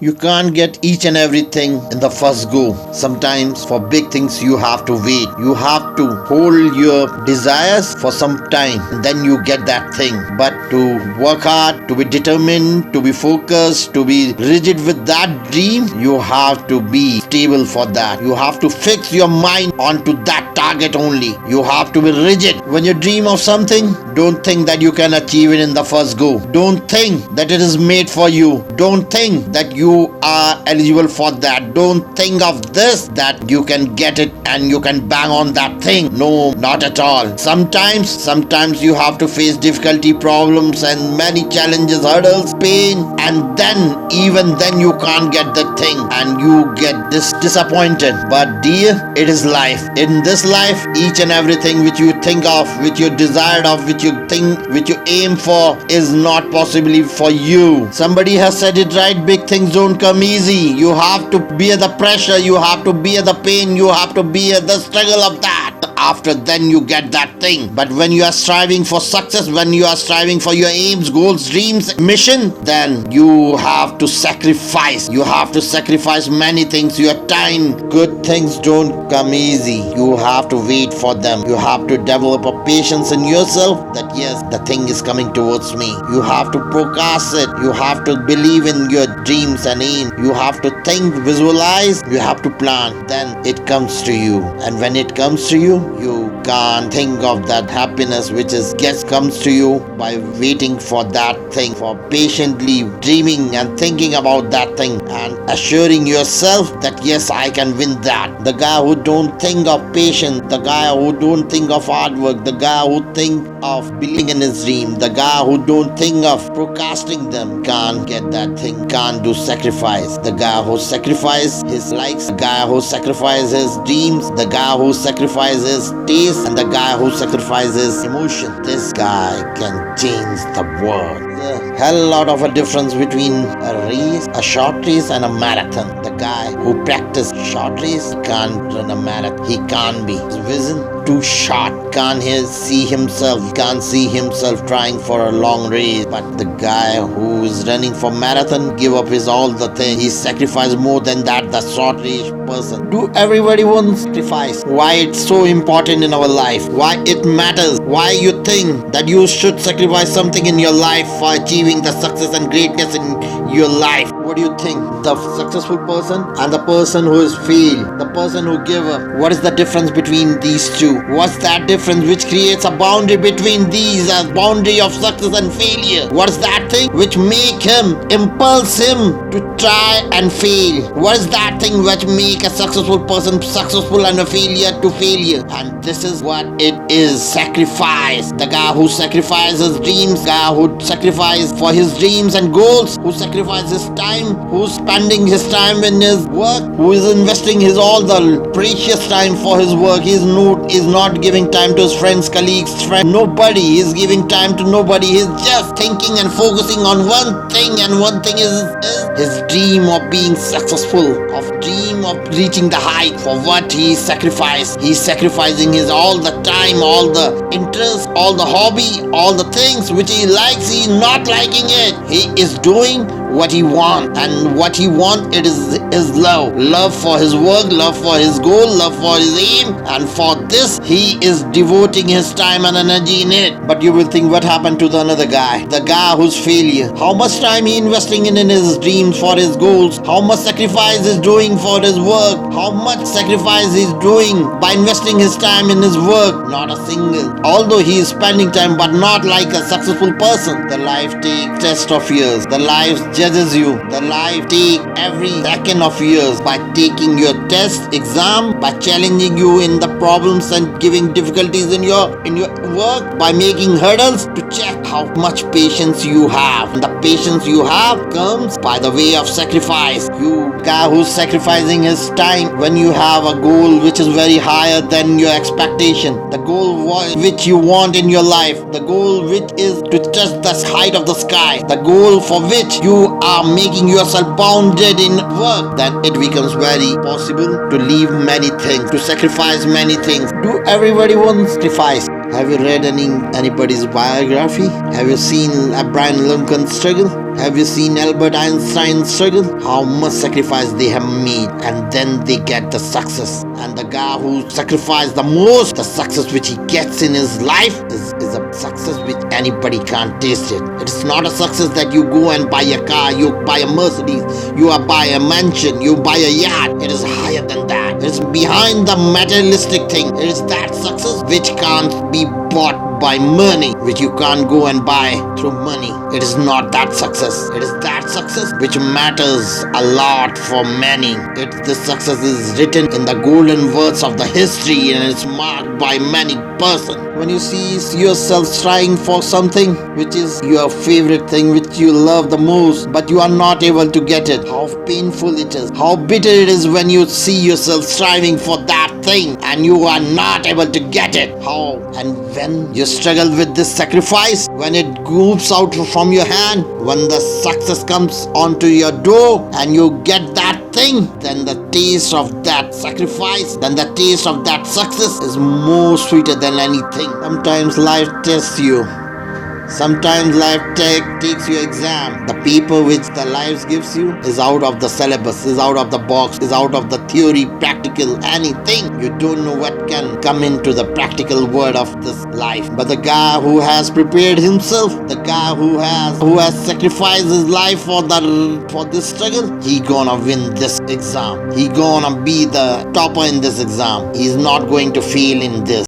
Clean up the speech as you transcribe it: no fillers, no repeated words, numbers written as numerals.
You can't get each and everything in the first go. Sometimes for big things you have to wait. You have to hold your desires for some time and then you get that thing. But to work hard, to be determined, to be focused, to be rigid with that dream, you have to be stable for that. You have to fix your mind onto that target only. You have to be rigid. When you dream of something, don't think that you can achieve it in the first go. Don't think that it is made for you. Don't think that you are eligible for that. Don't think of this, that you can get it and you can bang on that thing. No, not at all. Sometimes you have to face difficulty, problems and many challenges, hurdles, pain, and then even then you can't get the thing and you get disappointed. But dear, it is life. In this life, each and everything which you think of, which you desired of, which you think, which you aim for is not possibly for you. Somebody has said it right, big things don't come easy. You have to bear the pressure, you have to bear the pain, you have to bear the struggle of that. After then you get that thing. But when you are striving for success, when you are striving for your aims, goals, dreams, mission, then you have to sacrifice. You have to sacrifice many things. Your time. Good things don't come easy. You have to wait for them. You have to develop a patience in yourself that yes, the thing is coming towards me. You have to procrastinate. You have to believe in your dreams and aim. You have to think, visualize. You have to plan. Then it comes to you. And when it comes to you, you can't think of that happiness which comes to you by waiting for that thing, for patiently dreaming and thinking about that thing and assuring yourself that yes, I can win that. The guy who don't think of patience, the guy who don't think of hard work, the guy who think of believing in his dream, the guy who don't think of procrastinating them can't get that thing, can't do sacrifice. The guy who sacrifices his likes, the guy who sacrifices his dreams, the guy who sacrifices taste, and the guy who sacrifices emotion, this guy can change the world. A hell lot of a difference between a race, a short race and a marathon. The guy who practices short race can't run a marathon. He can't be. His vision too short. Can't see himself. Can't see himself trying for a long race. But the guy who is running for marathon give up his all the thing. He sacrifices more than that. The short race person. Do everybody want sacrifice? Why it's so important in our life? Why it matters? Why you think that you should sacrifice something in your life for achieving the success and greatness in your life? What do you think? The successful person and the person who is failed, the person who give up. What is the difference between these two? What's that difference which creates a boundary between these, a boundary of success and failure? What is that thing which impulse him to try and fail? What is that thing which make a successful person successful and a failure to failure? And this is what it is, sacrifice. The guy who sacrifices dreams, guy who sacrifices for his dreams and goals, who sacrifices time, who's spending his time in his work, who is investing his all the precious time for his work. He is not giving time to his friends, colleagues, nobody. He is giving time to nobody. He's just thinking and focusing on one thing, and one thing is his dream of being successful, of dream of reaching the height. For what he sacrificed, he's sacrificing his all the time, all the interest, all the hobby, all the things which he likes. He's not liking it. He is doing what he wants, and what he wants it is love for his work, love for his goal, love for his aim, and for this he is devoting his time and energy in it. But you will think, what happened to the another guy, the guy who's failure? How much time he investing in his dreams for his goals? How much sacrifice is doing for his work? How much sacrifice he's doing by investing his time in his work? Not a single. Although he is spending time, but not like a successful person. The life takes test of years. The life judges you. The life takes every second of years by taking your test, exam, by challenging you in the problems and giving difficulties in your work, by making hurdles to check how much patience you have. And the patience you have comes by the way of sacrifice. You guy who's sacrificing his time when you have a goal which is very higher than your expectation, the goal which you want in your life, the goal which is to touch the height of the sky, the goal for which you are making yourself bounded in work, then it becomes very possible to leave many things, to sacrifice many things. Do everybody want sacrifice? Have you read anybody's biography? Have you seen Abraham Lincoln struggle? Have you seen Albert Einstein struggle? How much sacrifice they have made, and then they get the success. And the guy who sacrificed the most, the success which he gets in his life is a success which anybody can't taste it. It is not a success that you go and buy a car, you buy a Mercedes, you buy a mansion, you buy a yacht. It is higher than that. It is behind the materialistic thing. It is that success which can't be bought by money, which you can't go and buy through money. It is not that success. It is that success which matters a lot for many. This success is written in the golden words of the history, and it's marked by many persons. When you see yourself striving for something which is your favorite thing, which you love the most, but you are not able to get it, how painful it is, how bitter it is when you see yourself striving for that thing and you are not able to get it. How? And when you struggle with this sacrifice, when it goops out from your hand, when the success comes onto your door and you get that thing, then the taste of that sacrifice, then the taste of that success is more sweeter than anything. Sometimes life tests you. Sometimes life takes your exam. The paper which the life gives you is out of the syllabus, is out of the box, is out of the theory, practical, anything. You don't know what can come into the practical world of this life. But the guy who has prepared himself, the guy who has sacrificed his life for this struggle, he gonna win this exam. He gonna be the topper in this exam. He's not going to fail in this.